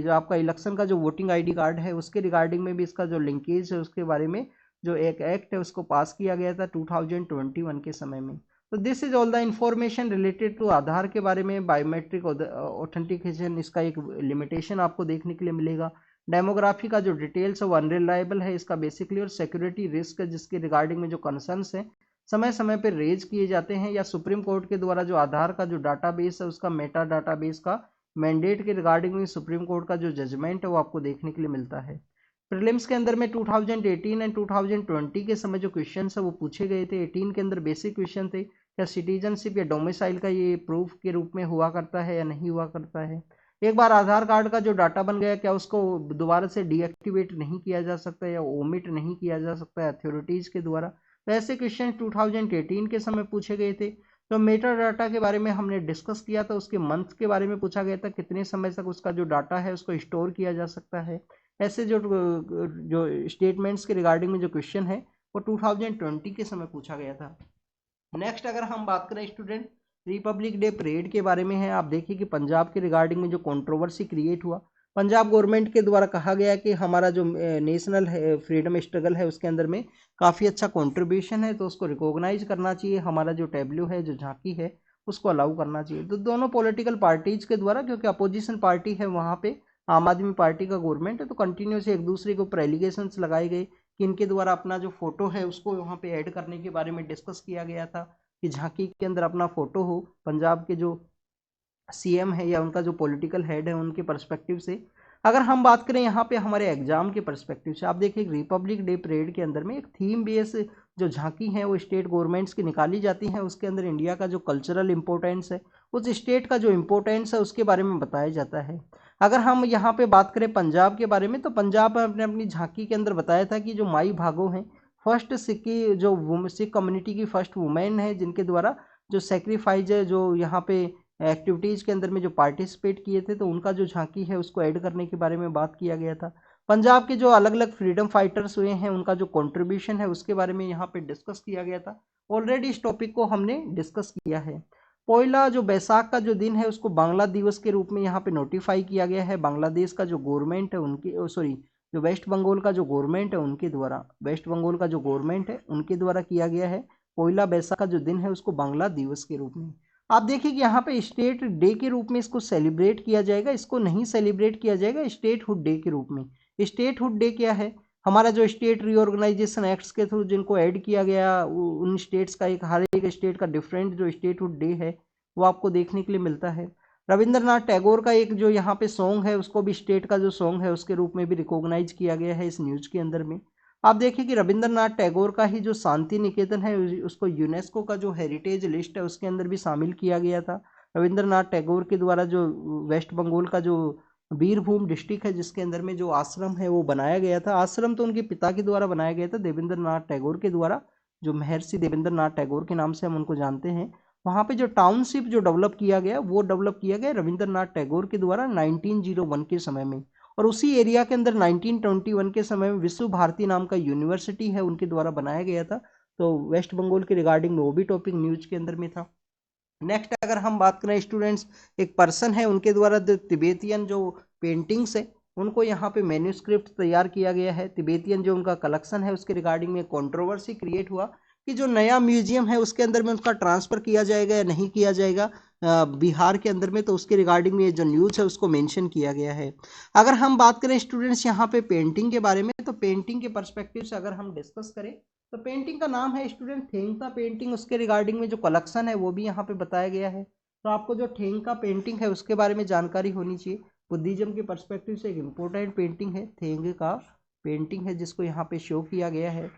जो आपका इलेक्शन का जो वोटिंग आईडी कार्ड है उसके रिगार्डिंग में भी इसका जो लिंकेज है उसके बारे में जो एक एक्ट है उसको पास किया गया था 2021 के समय में। तो this is all the information related to Aadhaar के बारे में। बायोमेट्रिक ऑथेंटिकेशन इसका एक लिमिटेशन आपको देखने के लिए मिलेगा। डेमोग्राफी का जो डिटेल्स है वो अनरिलायबल है इसका बेसिकली, और सिक्योरिटी रिस्क है जिसके रिगार्डिंग में जो कंसर्न्स है समय समय पर रेज किए जाते हैं या सुप्रीम कोर्ट के द्वारा जो आधार का जो डाटाबेस है उसका मेटा डाटाबेस का मैंडेट के रिगार्डिंग में सुप्रीम कोर्ट का जो जजमेंट है वो आपको देखने के लिए मिलता है। प्रीलिम्स के अंदर में 2018 एंड 2020 के समय जो क्वेश्चन है वो पूछे गए थे। 18 के अंदर बेसिक क्वेश्चन थे, क्या सिटीजनशिप या डोमिसाइल का ये प्रूफ के रूप में हुआ करता है या नहीं हुआ करता है। एक बार आधार कार्ड का जो डाटा बन गया क्या उसको दोबारा से डीएक्टिवेट नहीं किया जा सकता या ओमिट नहीं किया जा सकता है अथॉरिटीज़ के द्वारा। तो ऐसे क्वेश्चन 2018 के समय पूछे गए थे। तो मेटा डाटा के बारे में हमने डिस्कस किया था, उसके मंथ के बारे में पूछा गया था कितने समय तक उसका जो डाटा है उसको स्टोर किया जा सकता है। ऐसे जो स्टेटमेंट्स के रिगार्डिंग में जो क्वेश्चन है वो 2020 के समय पूछा गया था। नेक्स्ट अगर हम बात करें स्टूडेंट रिपब्लिक डे परेड के बारे में है। आप देखिए कि पंजाब के रिगार्डिंग में जो कंट्रोवर्सी क्रिएट हुआ, पंजाब गवर्नमेंट के द्वारा कहा गया कि हमारा जो नेशनल फ्रीडम स्ट्रगल है उसके अंदर में काफ़ी अच्छा कंट्रीब्यूशन है तो उसको रिकॉग्नाइज करना चाहिए। हमारा जो टैब्लू है जो झांकी है उसको अलाउ करना चाहिए। तो दोनों पॉलिटिकल पार्टीज के द्वारा, क्योंकि अपोजिशन पार्टी है वहाँ पे आम आदमी पार्टी का गवर्नमेंट है, तो कंटिन्यूस एक दूसरे के ऊपर एलिगेशंस लगाए गए कि इनके द्वारा अपना जो फोटो है उसको वहाँ पे ऐड करने के बारे में डिस्कस किया गया था कि झांकी के अंदर अपना फोटो हो। पंजाब के जो CM है या उनका जो पॉलिटिकल हेड है उनके पर्सपेक्टिव से अगर हम बात करें यहाँ पे हमारे एग्जाम के पर्सपेक्टिव से, आप देखिए रिपब्लिक डे परेड के अंदर में एक थीम बेस जो झांकी है वो स्टेट गवर्नमेंट्स की निकाली जाती हैं। उसके अंदर इंडिया का जो कल्चरल इंपॉर्टेंस है उस स्टेट का जो इम्पोर्टेंस है उसके बारे में बताया जाता है। अगर हम यहाँ पे बात करें पंजाब के बारे में तो पंजाब ने अपनी झांकी के अंदर बताया था कि जो माई भागो हैं फर्स्ट सिक्की जो सिख कम्युनिटी की फर्स्ट वुमेन है जिनके द्वारा जो सेक्रीफाइज है जो यहाँ पे एक्टिविटीज़ के अंदर में जो पार्टिसिपेट किए थे, तो उनका जो झांकी है उसको ऐड करने के बारे में बात किया गया था। पंजाब के जो अलग अलग फ्रीडम फाइटर्स हुए हैं उनका जो कंट्रीब्यूशन है उसके बारे में यहाँ पे डिस्कस किया गया था। ऑलरेडी इस टॉपिक को हमने डिस्कस किया है। पहला जो बैसाख का जो दिन है उसको बांग्ला दिवस के रूप में यहाँ पे नोटिफाई किया गया है। बांग्लादेश का जो गवर्नमेंट है उनकी सॉरी जो वेस्ट बंगाल का जो गवर्नमेंट है उनके द्वारा, वेस्ट बंगाल का जो गवर्नमेंट है उनके द्वारा किया गया है। पहला बैसाख का जो दिन है उसको बांग्ला दिवस के रूप में। आप देखिए कि यहाँ पे स्टेट डे के रूप में इसको सेलिब्रेट किया जाएगा, इसको नहीं सेलिब्रेट किया जाएगा स्टेटहुड डे के रूप में। स्टेटहुड डे क्या है? हमारा जो स्टेट रीऑर्गेनाइजेशन एक्ट्स के थ्रू जिनको ऐड किया गया, उन स्टेट्स का एक, हर एक स्टेट का डिफरेंट जो स्टेटहुड डे है वो आपको देखने के लिए मिलता है। रविंद्रनाथ टैगोर का एक जो यहाँ पे सॉन्ग है उसको भी स्टेट का जो सॉन्ग है उसके रूप में भी रिकॉग्नाइज किया गया है इस न्यूज के अंदर में। आप देखिए कि रविंद्रनाथ टैगोर का ही जो शांति निकेतन है उसको यूनेस्को का जो हेरिटेज लिस्ट है उसके अंदर भी शामिल किया गया था। रविंद्रनाथ टैगोर के द्वारा जो वेस्ट बंगाल का जो बीरभूम डिस्ट्रिक्ट है जिसके अंदर में जो आश्रम है वो बनाया गया था। आश्रम तो उनके पिता के द्वारा बनाया गया था, देवेंद्रनाथ टैगोर के द्वारा, जो महर्षि देवेंद्रनाथ टैगोर के नाम से हम उनको जानते हैं। वहाँ पे जो टाउनशिप जो डेवलप किया गया वो डेवलप किया गया रविंद्रनाथ टैगोर के द्वारा 1901 के समय में। और उसी एरिया के अंदर 1921 के समय में विश्व भारती नाम का यूनिवर्सिटी है उनके द्वारा बनाया गया था। तो वेस्ट बंगाल के रिगार्डिंग में वो भी टॉपिक न्यूज के अंदर में था। नेक्स्ट अगर हम बात करें स्टूडेंट्स, एक पर्सन है उनके द्वारा जो तिबेतियन जो पेंटिंग्स है उनको यहाँ पे मैन्यूस्क्रिप्ट तैयार किया गया है। तिबेतियन जो उनका कलेक्शन है उसके रिगार्डिंग में कंट्रोवर्सी क्रिएट हुआ कि जो नया म्यूजियम है उसके अंदर में उसका ट्रांसफ़र किया जाएगा या नहीं किया जाएगा बिहार के अंदर में। तो उसके रिगार्डिंग में जो न्यूज़ है उसको मेंशन किया गया है। अगर हम बात करें स्टूडेंट्स यहाँ पे पेंटिंग के बारे में, तो पेंटिंग के पर्सपेक्टिव से अगर हम डिस्कस करें तो पेंटिंग का नाम है स्टूडेंट थेंका पेंटिंग। उसके रिगार्डिंग में जो कलेक्शन है वो भी यहाँ पे बताया गया है। तो आपको जो थेंका पेंटिंग है उसके बारे में जानकारी होनी चाहिए। बुद्धिज्म के पर्सपेक्टिव से एक इम्पोर्टेंट पेंटिंग है थेंका पेंटिंग है जिसको यहाँ पे शो किया गया है।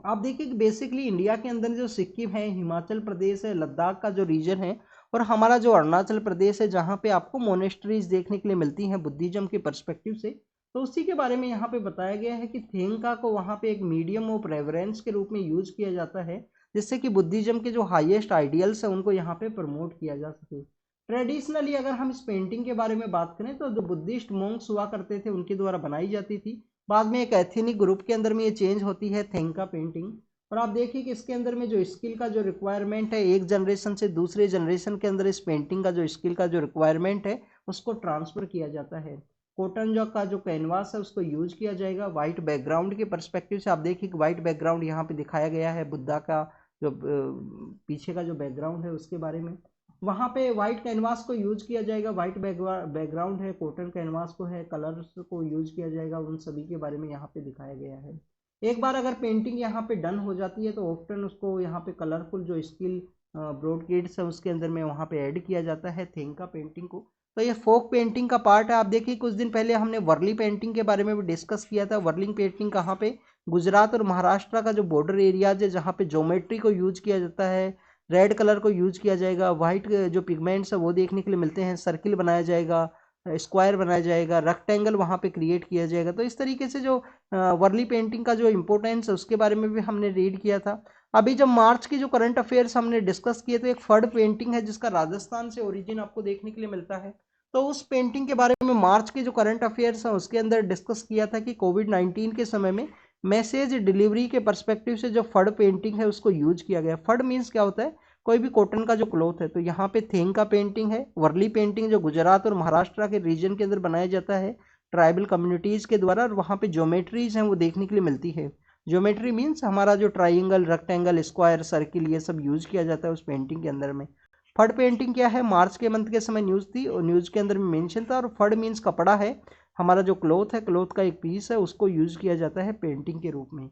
आप देखिए कि बेसिकली इंडिया के अंदर जो सिक्किम है, हिमाचल प्रदेश है, लद्दाख का जो रीजन है और हमारा जो अरुणाचल प्रदेश है जहाँ पे आपको मोनेस्ट्रीज देखने के लिए मिलती हैं बुद्धिज्म के पर्सपेक्टिव से, तो उसी के बारे में यहाँ पे बताया गया है कि थेंका को वहाँ पे एक मीडियम ऑफ रेफरेंस के रूप में यूज किया जाता है जिससे कि बुद्धिज्म के जो हाईएस्ट आइडियल्स है उनको यहाँ पे प्रमोट किया जा सके। ट्रेडिशनली अगर हम इस पेंटिंग के बारे में बात करें तो जो बुद्धिस्ट मोंक्स हुआ करते थे उनके द्वारा बनाई जाती थी। बाद में एक एथनिक ग्रुप के अंदर में ये चेंज होती है थेंका पेंटिंग। और आप देखिए कि इसके अंदर में जो स्किल का जो रिक्वायरमेंट है एक जनरेशन से दूसरे जनरेशन के अंदर इस पेंटिंग का जो स्किल का जो रिक्वायरमेंट है उसको ट्रांसफ़र किया जाता है। कॉटन जो का जो कैनवास है उसको यूज किया जाएगा। वाइट बैकग्राउंड के परस्पेक्टिव से आप देखिए कि वाइट बैकग्राउंड यहाँ पे दिखाया गया है बुद्धा का जो पीछे का जो बैकग्राउंड है उसके बारे में। वहाँ पे वाइट कैनवास को यूज किया जाएगा। वाइट बैकग्राउंड है, कॉटन कैनवास को है, कलर्स को यूज किया जाएगा, उन सभी के बारे में यहाँ पे दिखाया गया है। एक बार अगर पेंटिंग यहाँ पे डन हो जाती है तो ऑफ्टन उसको यहाँ पे कलरफुल जो स्किल ब्रॉडकिड्स है उसके अंदर में वहाँ पे ऐड किया जाता है थेंका पेंटिंग को। तो ये फोक पेंटिंग का पार्ट है। आप देखिए कुछ दिन पहले हमने वर्ली पेंटिंग के बारे में भी डिस्कस किया था। वर्लिंग पेंटिंग कहाँ पे? गुजरात और महाराष्ट्र का जो बॉर्डर एरियाज है जहाँ पे ज्योमेट्री को यूज किया जाता है, रेड कलर को यूज किया जाएगा, वाइट जो पिगमेंट्स है वो देखने के लिए मिलते हैं, सर्किल बनाया जाएगा, स्क्वायर बनाया जाएगा, रेक्टेंगल वहाँ पे क्रिएट किया जाएगा। तो इस तरीके से जो वर्ली पेंटिंग का जो इम्पोर्टेंस है उसके बारे में भी हमने रीड किया था। अभी जब मार्च की जो करंट अफेयर्स हमने डिस्कस किए तो एक फर्ड पेंटिंग है जिसका राजस्थान से ओरिजिन आपको देखने के लिए मिलता है। तो उस पेंटिंग के बारे में मार्च के जो करंट अफेयर्स हैं उसके अंदर डिस्कस किया था कि कोविड-19 के समय में मैसेज डिलीवरी के परस्पेक्टिव से जो फर्ड पेंटिंग है उसको यूज किया गया। फर्ड मीन्स क्या होता है? कोई भी कॉटन का जो क्लॉथ है। तो यहाँ पे थेंका पेंटिंग है। वर्ली पेंटिंग जो गुजरात और महाराष्ट्र के रीजन के अंदर बनाया जाता है ट्राइबल कम्युनिटीज़ के द्वारा, और वहाँ पे ज्योमेट्रीज हैं वो देखने के लिए मिलती है। ज्योमेट्री मीन्स हमारा जो ट्राइंगल, रेक्टेंगल, स्क्वायर, सर्किल ये सब यूज किया जाता है उस पेंटिंग के अंदर में। फर्ड पेंटिंग क्या है? मार्च के मंथ के समय न्यूज़ थी और न्यूज़ के अंदर में मेंशन था। और फर्ड मीन्स कपड़ा है, हमारा जो क्लॉथ है, क्लॉथ का एक पीस है, उसको यूज किया जाता है पेंटिंग के रूप में।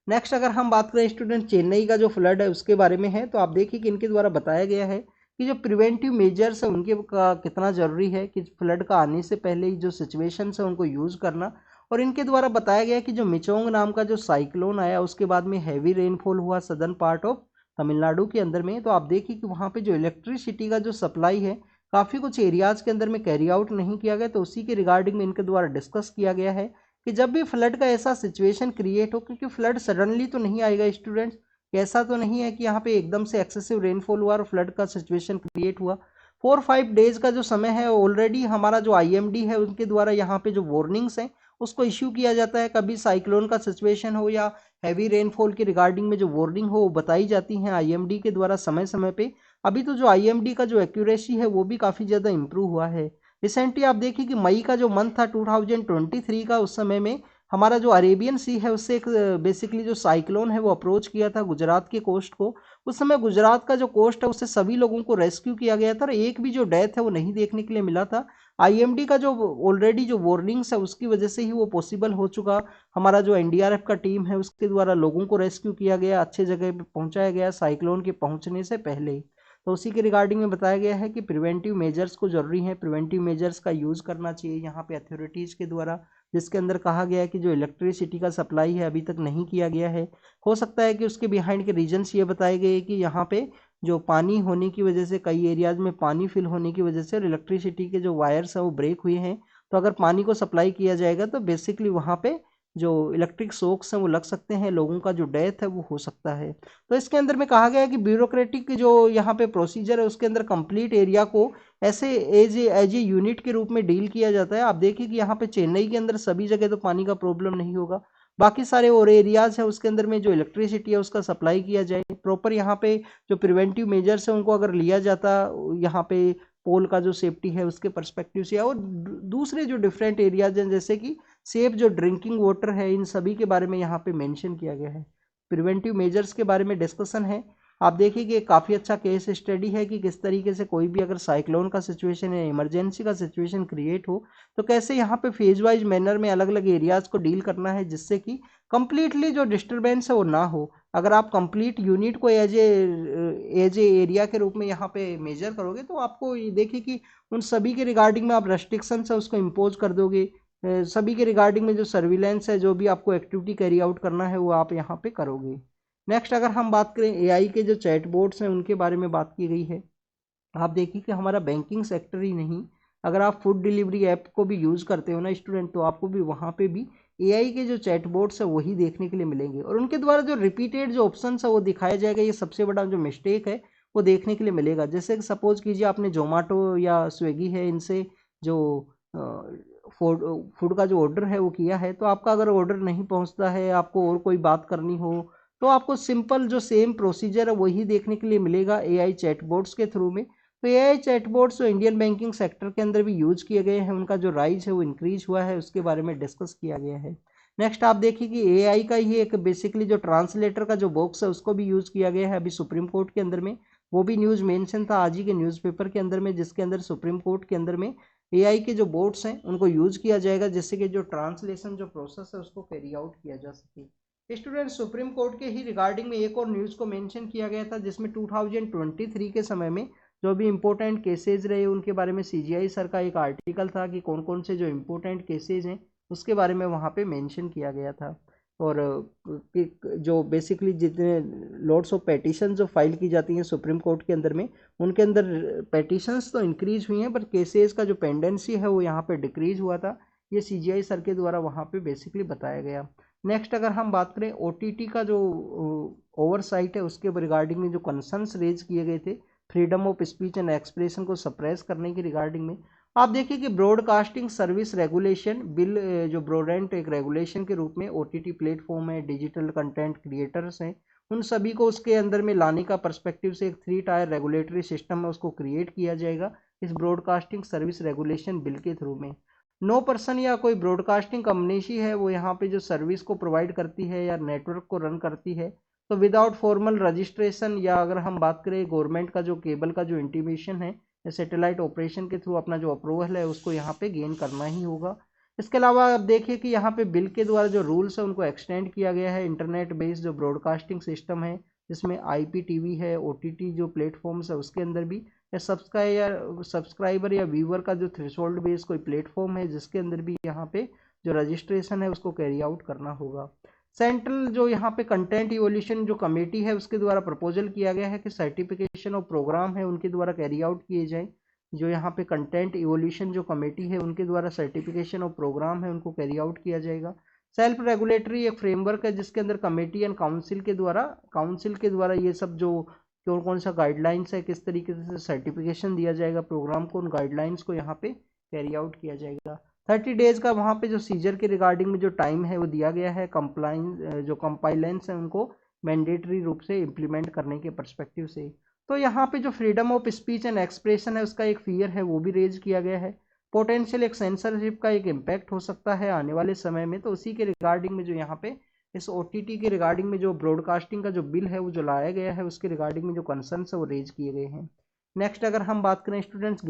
नेक्स्ट अगर हम बात करें स्टूडेंट चेन्नई का जो फ्लड है उसके बारे में है, तो आप देखिए कि इनके द्वारा बताया गया है कि जो प्रिवेंटिव मेजर्स है उनके का कितना ज़रूरी है कि फ्लड का आने से पहले ही जो सिचुएशंस है उनको यूज़ करना। और इनके द्वारा बताया गया कि जो मिचोंग नाम का जो साइक्लोन आया उसके बाद में हैवी रेनफॉल हुआ सदर्न पार्ट ऑफ तमिलनाडु के अंदर में। तो आप देखिए कि वहाँ पे जो इलेक्ट्रिसिटी का जो सप्लाई है काफ़ी कुछ एरियाज़ के अंदर में कैरी आउट नहीं किया गया। तो उसी के रिगार्डिंग में इनके द्वारा डिस्कस किया गया है कि जब भी फ्लड का ऐसा सिचुएशन क्रिएट हो, क्योंकि फ्लड सडनली तो नहीं आएगा स्टूडेंट्स, कि ऐसा तो नहीं है कि यहाँ पे एकदम से एक्सेसिव रेनफॉल हुआ और फ्लड का सिचुएशन क्रिएट हुआ। 4-5 डेज का जो समय है ऑलरेडी हमारा जो आईएमडी है उनके द्वारा यहाँ पे जो वार्निंग्स हैं उसको इश्यू किया जाता है। कभी साइक्लोन का सिचुएशन हो या हैवी रेनफॉल की रिगार्डिंग में जो वार्निंग हो वो बताई जाती हैं आईएमडी के द्वारा समय समय पे। अभी तो जो आईएमडी का जो एक्यूरेसी है वो भी काफ़ी ज़्यादा इंप्रूव हुआ है। रिसेंटली आप देखिए कि मई का जो मंथ था 2023 का, उस समय में हमारा जो अरेबियन सी है उससे एक बेसिकली जो साइक्लोन है वो अप्रोच किया था गुजरात के कोस्ट को। उस समय गुजरात का जो कोस्ट है उससे सभी लोगों को रेस्क्यू किया गया था और एक भी जो डेथ है वो नहीं देखने के लिए मिला था। आईएमडी का जो ऑलरेडी जो वार्निंग्स है उसकी वजह से ही वो पॉसिबल हो चुका। हमारा जो एनडीआरएफ का टीम है उसके द्वारा लोगों को रेस्क्यू किया गया, अच्छे जगह पे पहुंचाया गया साइक्लोन के पहुंचने से पहले ही। तो उसी के रिगार्डिंग में बताया गया है कि प्रिवेंटिव मेजर्स को जरूरी है, प्रिवेंटिव मेजर्स का यूज़ करना चाहिए यहाँ पे अथॉरिटीज़ के द्वारा। जिसके अंदर कहा गया है कि जो इलेक्ट्रिसिटी का सप्लाई है अभी तक नहीं किया गया है। हो सकता है कि उसके बिहाइंड के रीजंस ये बताए गए कि यहाँ पे जो पानी होने की वजह से कई एरियाज में पानी फिल होने की वजह से और इलेक्ट्रिसिटी के जो वायर्स हैं वो ब्रेक हुए हैं। तो अगर पानी को सप्लाई किया जाएगा तो बेसिकली वहाँ पे जो इलेक्ट्रिक शॉक्स हैं वो लग सकते हैं, लोगों का जो डेथ है वो हो सकता है। तो इसके अंदर में कहा गया है कि ब्यूरोक्रेटिक जो यहाँ पे प्रोसीजर है उसके अंदर कंप्लीट एरिया को ऐसे एज ए यूनिट के रूप में डील किया जाता है। आप देखिए कि यहाँ पे चेन्नई के अंदर सभी जगह तो पानी का प्रॉब्लम नहीं होगा, बाकी सारे और एरियाज है उसके अंदर में जो इलेक्ट्रिसिटी है उसका सप्लाई किया जाए प्रॉपर। यहाँ पे जो प्रिवेंटिव मेजर्स है उनको अगर लिया जाता यहाँ पे पोल का जो सेफ्टी है उसके परस्पेक्टिव से, और दूसरे जो डिफरेंट एरियाज हैं जैसे कि सेफ जो ड्रिंकिंग वाटर है, इन सभी के बारे में यहाँ पे मेंशन किया गया है। प्रिवेंटिव मेजर्स के बारे में डिस्कशन है। आप देखिए कि काफ़ी अच्छा केस स्टडी है कि किस तरीके से कोई भी अगर साइक्लोन का सिचुएशन या इमरजेंसी का सिचुएशन क्रिएट हो तो कैसे यहाँ पे फेज वाइज मैनर में अलग अलग एरियाज को डील करना है जिससे कि कंप्लीटली जो डिस्टरबेंस है वो ना हो। अगर आप कंप्लीट यूनिट को एज ए एरिया के रूप में यहाँ पे मेजर करोगे तो आपको ये देखिए कि उन सभी के रिगार्डिंग में आप रेस्ट्रिक्शंस है उसको इम्पोज कर दोगे। सभी के रिगार्डिंग में जो सर्विलेंस है, जो भी आपको एक्टिविटी कैरी आउट करना है वो आप यहाँ पे करोगे। नेक्स्ट अगर हम बात करें एआई के जो चैटबॉट्स हैं उनके बारे में बात की गई है। आप देखिए कि हमारा बैंकिंग सेक्टर ही नहीं, अगर आप फूड डिलीवरी ऐप को भी यूज़ करते हो ना स्टूडेंट, तो आपको भी वहाँ पे भी एआई के जो चैटबॉट्स है वही देखने के लिए मिलेंगे और उनके द्वारा जो रिपीटेड जो ऑप्शंस है वो दिखाया जाएगा। ये सबसे बड़ा जो मिस्टेक है वो देखने के लिए मिलेगा। जैसे कि सपोज कीजिए आपने जोमेटो या स्विगी है इनसे जो फूड फूड का जो ऑर्डर है वो किया है, तो आपका अगर ऑर्डर नहीं पहुंचता है, आपको और कोई बात करनी हो तो आपको सिंपल जो सेम प्रोसीजर है वही देखने के लिए मिलेगा एआई चैटबॉट्स के थ्रू में। तो एआई चैटबॉट्स जो इंडियन बैंकिंग सेक्टर के अंदर भी यूज किए गए हैं, उनका जो राइज है वो इंक्रीज हुआ है, उसके बारे में डिस्कस किया गया है। नेक्स्ट आप देखिए कि एआई का ही एक बेसिकली जो ट्रांसलेटर का जो बॉक्स है उसको भी यूज किया गया है अभी सुप्रीम कोर्ट के अंदर में। वो भी न्यूज़ मेंशन था आज ही के न्यूज़पेपर के अंदर में, जिसके अंदर सुप्रीम कोर्ट के अंदर में एआई के जो बोर्ड्स हैं उनको यूज किया जाएगा जिससे कि जो ट्रांसलेशन जो प्रोसेस है उसको कैरी आउट किया जा सके। स्टूडेंट सुप्रीम कोर्ट के ही रिगार्डिंग में एक और न्यूज़ को मेंशन किया गया था जिसमें 2023 के समय में जो भी इम्पोर्टेंट केसेज रहे उनके बारे में सीजीआई सर का एक आर्टिकल था कि कौन कौन से जो इम्पोर्टेंट केसेज हैं उसके बारे में वहाँ पे मेंशन किया गया था। और जो बेसिकली जितने लॉट्स ऑफ पेटिशन जो फाइल की जाती हैं सुप्रीम कोर्ट के अंदर में, उनके अंदर पेटिशंस तो इंक्रीज हुई हैं पर केसेस का जो पेंडेंसी है वो यहाँ पे डिक्रीज हुआ था। ये सीजीआई सर के द्वारा वहाँ पे बेसिकली बताया गया। नेक्स्ट अगर हम बात करें ओटीटी का जो ओवरसाइट है उसके रिगार्डिंग में जो कंसर्न्स रेज किए गए थे freedom of speech and expression को सप्रेस करने की रिगार्डिंग में, आप देखिए कि ब्रॉडकास्टिंग सर्विस रेगुलेशन बिल जो ब्रॉडबैंड एक रेगुलेशन के रूप में ओटीटी प्लेटफॉर्म है, डिजिटल कंटेंट क्रिएटर्स हैं, उन सभी को उसके अंदर में लाने का पर्सपेक्टिव से एक 3 टायर रेगुलेटरी सिस्टम है उसको क्रिएट किया जाएगा इस ब्रॉडकास्टिंग सर्विस रेगुलेशन बिल के थ्रू में। नो पर्सन या कोई ब्रॉडकास्टिंग कंपनी है वो यहाँ पे जो सर्विस को प्रोवाइड करती है या नेटवर्क को रन करती है तो विदाउट फॉर्मल रजिस्ट्रेशन, या अगर हम बात करें गवर्नमेंट का जो केबल का जो इंटीमेशन है या सैटेलाइट ऑपरेशन के थ्रू अपना जो अप्रूवल है उसको यहाँ पे गेन करना ही होगा। इसके अलावा आप देखिए कि यहाँ पे बिल के द्वारा जो रूल्स है उनको एक्सटेंड किया गया है इंटरनेट बेस्ड जो ब्रॉडकास्टिंग सिस्टम है जिसमें आईपीटीवी है, ओटीटी जो प्लेटफॉर्म्स है उसके अंदर भी, या सब्सक्राइबर या व्यूअर का जो थ्रेशोल्ड बेस कोई प्लेटफॉर्म है जिसके अंदर भी यहाँ पे जो रजिस्ट्रेशन है उसको कैरी आउट करना होगा। सेंट्रल जो यहाँ पे कंटेंट इवोल्यूशन जो कमेटी है उसके द्वारा प्रपोजल किया गया है कि सर्टिफिकेशन और प्रोग्राम है उनके द्वारा कैरी आउट किए जाए। जो यहाँ पे कंटेंट इवोल्यूशन जो कमेटी है उनके द्वारा सर्टिफिकेशन और प्रोग्राम है उनको कैरी आउट किया जाएगा सेल्फ रेगुलेटरी एक फ्रेमवर्क है जिसके अंदर कमेटी एंड काउंसिल के द्वारा ये सब जो कौन कौन सा गाइडलाइंस है, किस तरीके से सर्टिफिकेशन दिया जाएगा प्रोग्राम को, उन गाइडलाइंस को यहाँ पे कैरी आउट किया जाएगा। 30 डेज का वहाँ पे जो सीजर के रिगार्डिंग में जो टाइम है वो दिया गया है। कंप्लाइंस जो कंपाइलेंस है उनको मैंडेटरी रूप से इम्प्लीमेंट करने के परस्पेक्टिव से। तो यहाँ पे जो freedom of speech and expression है उसका एक फियर है वो भी रेज किया गया है। पोटेंशियल एक सेंसरशिप का एक इम्पैक्ट हो सकता है आने वाले समय में, तो उसी के रिगार्डिंग में जो यहाँ पे इस OTT के रिगार्डिंग में जो ब्रॉडकास्टिंग का जो बिल है वो जो लाया गया है उसके रिगार्डिंग में जो कंसर्न्स है वो रेज किए गए हैं। नेक्स्ट अगर हम बात करें स्टूडेंट्स,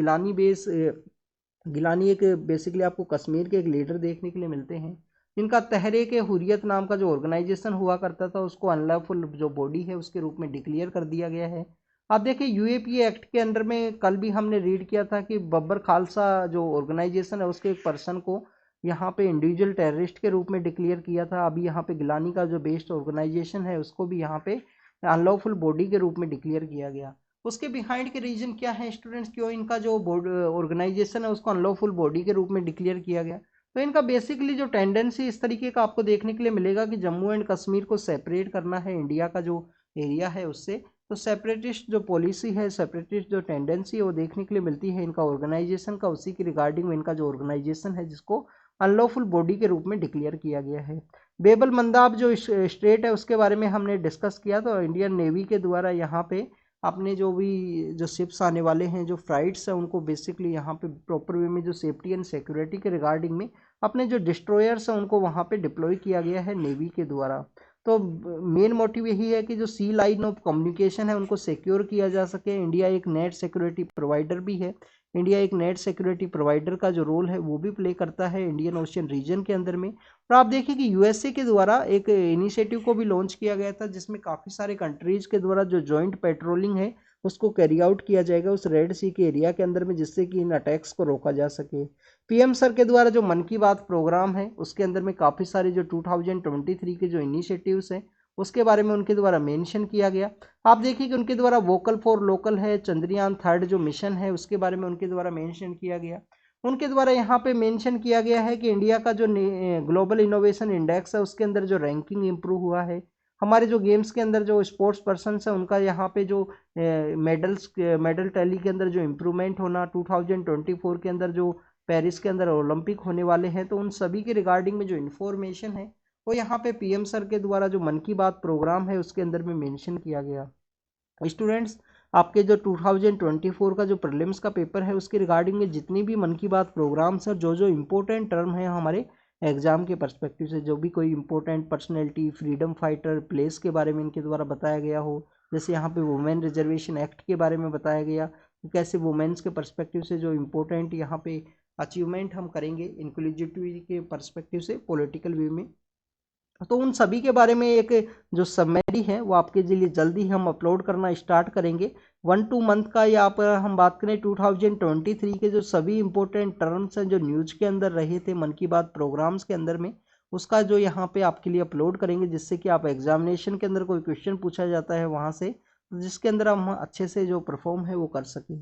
गिलानी एक बेसिकली आपको कश्मीर के एक लीडर देखने के लिए मिलते हैं जिनका तहरीक हुर्रियत नाम का जो ऑर्गेनाइजेशन हुआ करता था उसको अनलॉफुल जो बॉडी है उसके रूप में डिक्लेयर कर दिया गया है। आप देखिए UAPA एक्ट के अंडर में कल भी हमने रीड किया था कि बब्बर खालसा जो ऑर्गेनाइजेशन है उसके एक पर्सन को यहाँ पे इंडिविजुअल टेररिस्ट के रूप में डिक्लेयर किया था। अभी यहाँ पे गिलानी का जो बेस्ड ऑर्गेनाइजेशन है उसको भी यहाँ पे अनलॉफुल बॉडी के रूप में डिक्लेयर किया गया। उसके बिहाइंड के रीजन क्या है स्टूडेंट्स, क्यों इनका जो ऑर्गेनाइजेशन है उसको अनलॉफुल बॉडी के रूप में डिक्लेयर किया गया? तो इनका बेसिकली जो टेंडेंसी इस तरीके का आपको देखने के लिए मिलेगा कि जम्मू एंड कश्मीर को सेपरेट करना है इंडिया का जो एरिया है उससे। तो सेपरेटिस्ट जो पॉलिसी है, सेपरेटिस्ट जो टेंडेंसी है वो देखने के लिए मिलती है इनका ऑर्गेनाइजेशन का। उसी की रिगार्डिंग में इनका जो ऑर्गेनाइजेशन है जिसको अनलॉफुल बॉडी के रूप में डिक्लेयर किया गया है। बेबल मंदाब जो स्टेट है उसके बारे में हमने डिस्कस किया। तो इंडियन नेवी के द्वारा यहाँ पे अपने जो भी जो शिप्स आने वाले हैं, जो फ्लाइट्स हैं, उनको बेसिकली यहाँ पे प्रॉपर वे में जो सेफ्टी एंड सिक्योरिटी के रिगार्डिंग में अपने जो डिस्ट्रॉयर्स हैं उनको वहाँ पे डिप्लॉय किया गया है नेवी के द्वारा। तो मेन मोटिव यही है कि जो सी लाइन ऑफ कम्युनिकेशन है उनको सिक्योर किया जा सके। इंडिया एक नेट सिक्योरिटी प्रोवाइडर भी है। इंडिया एक नेट सिक्योरिटी प्रोवाइडर का जो रोल है वो भी प्ले करता है इंडियन ओशियन रीजन के अंदर में। और आप देखिए कि USA के द्वारा एक इनिशिएटिव को भी लॉन्च किया गया था जिसमें काफ़ी सारे कंट्रीज के द्वारा जो जॉइंट पेट्रोलिंग है उसको कैरी आउट किया जाएगा उस रेड सी के एरिया के अंदर में, जिससे कि इन अटैक्स को रोका जा सके। PM सर के द्वारा जो मन की बात प्रोग्राम है उसके अंदर में काफ़ी सारे जो 2023 के जो इनिशिएटिव्स हैं उसके बारे में उनके द्वारा मेंशन किया गया। आप देखिए कि उनके द्वारा वोकल फॉर लोकल है, चंद्रयान 3 जो मिशन है उसके बारे में उनके द्वारा मेंशन किया गया। उनके द्वारा यहाँ पे मेंशन किया गया है कि इंडिया का जो ग्लोबल इनोवेशन इंडेक्स है उसके अंदर जो रैंकिंग इंप्रूव हुआ है। हमारे जो गेम्स के अंदर जो स्पोर्ट्स पर्सन है उनका यहाँ पे जो मेडल टैली के अंदर जो इम्प्रूवमेंट होना, 2024 के अंदर जो पेरिस के अंदर ओलंपिक होने वाले हैं, तो उन सभी के रिगार्डिंग में जो इन्फॉर्मेशन है वो यहाँ पे PM सर के द्वारा जो मन की बात प्रोग्राम है उसके अंदर में मेंशन किया गया। स्टूडेंट्स, आपके जो 2024 का जो प्रीलिम्स का पेपर है उसके रिगार्डिंग में जितनी भी मन की बात प्रोग्राम्स हैं, जो जो इम्पोर्टेंट टर्म है हमारे एग्जाम के पर्सपेक्टिव से, जो भी कोई important personality, freedom fighter, place के बारे में इनके द्वारा बताया गया हो, जैसे यहाँ पे वुमेन रिजर्वेशन एक्ट के बारे में बताया गया कि कैसे वुमेन्स के पर्सपेक्टिव से जो इम्पोर्टेंट यहाँ पे अचीवमेंट हम करेंगे इंक्लूसिविटी के पर्सपेक्टिव से पॉलिटिकल व्यू में, तो उन सभी के बारे में एक जो समरी है वो आपके लिए जल्दी हम अपलोड करना स्टार्ट करेंगे 1-2 मंथ का। या पर हम बात करें 2023 के जो सभी इंपॉर्टेंट टर्म्स हैं जो न्यूज के अंदर रहे थे मन की बात प्रोग्राम्स के अंदर में, उसका जो यहाँ पे आपके लिए अपलोड करेंगे, जिससे कि आप एग्जामिनेशन के अंदर कोई क्वेश्चन पूछा जाता है वहाँ से, जिसके अंदर हम अच्छे से जो परफॉर्म है वो कर सकें।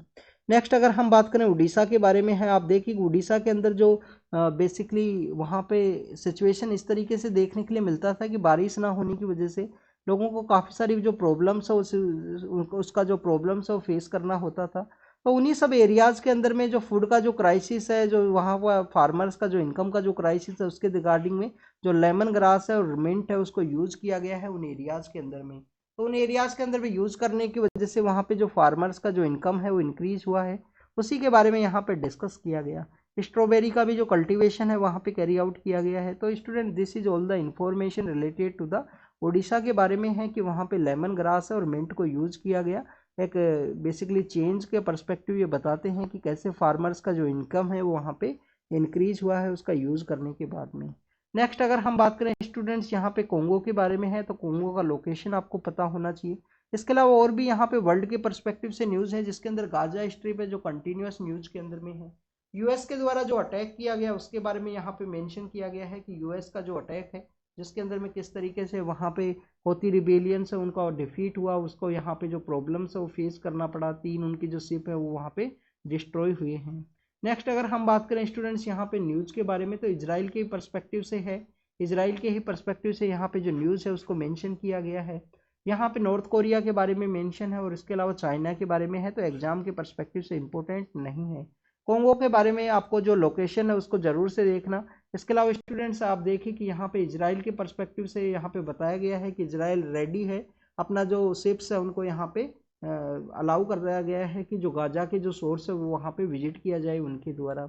नेक्स्ट अगर हम बात करें उड़ीसा के बारे में है, आप देखिए उड़ीसा के अंदर जो बेसिकली वहाँ पे सिचुएशन इस तरीके से देखने के लिए मिलता था कि बारिश ना होने की वजह से लोगों को काफ़ी सारी जो प्रॉब्लम्स है उसका जो प्रॉब्लम्स है वो फेस करना होता था। तो उन्हीं सब एरियाज़ के अंदर में जो फूड का जो क्राइसिस है, जो वहाँ पर फार्मर्स का जो इनकम का जो क्राइसिस है, उसके रिगार्डिंग में जो लेमन ग्रास है और मिंट है उसको यूज़ किया गया है उन एरियाज़ के अंदर में। तो उन एरियाज़ के अंदर भी यूज़ करने की वजह से वहाँ पे जो फार्मर्स का जो इनकम है वो इंक्रीज हुआ है, उसी के बारे में यहाँ पे डिस्कस किया गया। स्ट्रॉबेरी का भी जो कल्टीवेशन है वहाँ पे कैरी आउट किया गया है। तो student, this is all the information related to the Orissa के बारे में है कि वहाँ पे लेमन ग्रास है और मिंट को यूज़ किया गया। एक बेसिकली चेंज के पर्सपेक्टिव ये बताते हैं कि कैसे फार्मर्स का जो इनकम है वो वहाँ पे इंक्रीज हुआ है उसका यूज़ करने के बाद में। नेक्स्ट अगर हम बात करें स्टूडेंट्स यहाँ पे कोंगो के बारे में है, तो कोंगो का लोकेशन आपको पता होना चाहिए। इसके अलावा और भी यहाँ पे वर्ल्ड के पर्सपेक्टिव से न्यूज़ है, जिसके अंदर गाजा स्ट्रिप है जो कंटिन्यूस न्यूज़ के अंदर में है। US के द्वारा जो अटैक किया गया उसके बारे में यहाँ पे मेंशन किया गया है कि US का जो अटैक है जिसके अंदर में किस तरीके से वहाँ पे होती रिबेलियंस है उनका डिफीट हुआ, उसको यहाँ पे जो प्रॉब्लम्स है वो फेस करना पड़ा, 3 उनकी जो शिप है वो वहाँ पे डिस्ट्रॉय हुए हैं। नेक्स्ट अगर हम बात करें स्टूडेंट्स यहाँ पे न्यूज़ के बारे में, तो इजराइल के पर्सपेक्टिव से है इजराइल के ही पर्सपेक्टिव से यहाँ पे जो न्यूज़ है उसको मेंशन किया गया है। यहाँ पे नॉर्थ कोरिया के बारे में मेंशन है और इसके अलावा चाइना के बारे में है, तो एग्जाम के पर्सपेक्टिव से इम्पोर्टेंट नहीं है। कॉन्गो के बारे में आपको जो लोकेशन है उसको जरूर से देखना। इसके अलावा स्टूडेंट्स आप देखिए कि यहाँ पे इजराइल के पर्सपेक्टिव से यहाँ पे बताया गया है कि इजराइल रेडी है, अपना जो शिप्स है उनको यहाँ पे अलाउ कर दिया गया है कि जो गाजा के जो सोर्स है वो वहाँ पे विजिट किया जाए उनके द्वारा।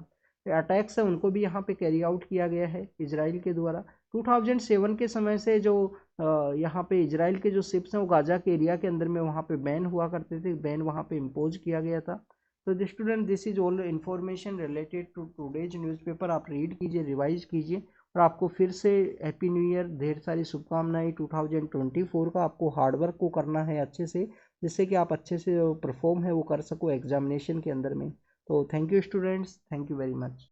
अटैक्स है उनको भी यहाँ पे कैरी आउट किया गया है इजराइल के द्वारा। 2007 के समय से जो यहाँ पे इजराइल के जो शिप्स हैं वो गाजा के एरिया के अंदर में वहाँ पे बैन हुआ करते थे, बैन वहाँ पे इम्पोज किया गया था। तो student this is all information related to today's newspaper. आप रीड कीजिए, रिवाइज कीजिए और आपको फिर से हैप्पी न्यू ईयर, ढेर सारी शुभकामनाएं। 2024 का आपको हार्डवर्क को करना है अच्छे से, जिससे कि आप अच्छे से परफॉर्म है वो कर सको एग्जामिनेशन के अंदर में। तो thank you students, thank you very much.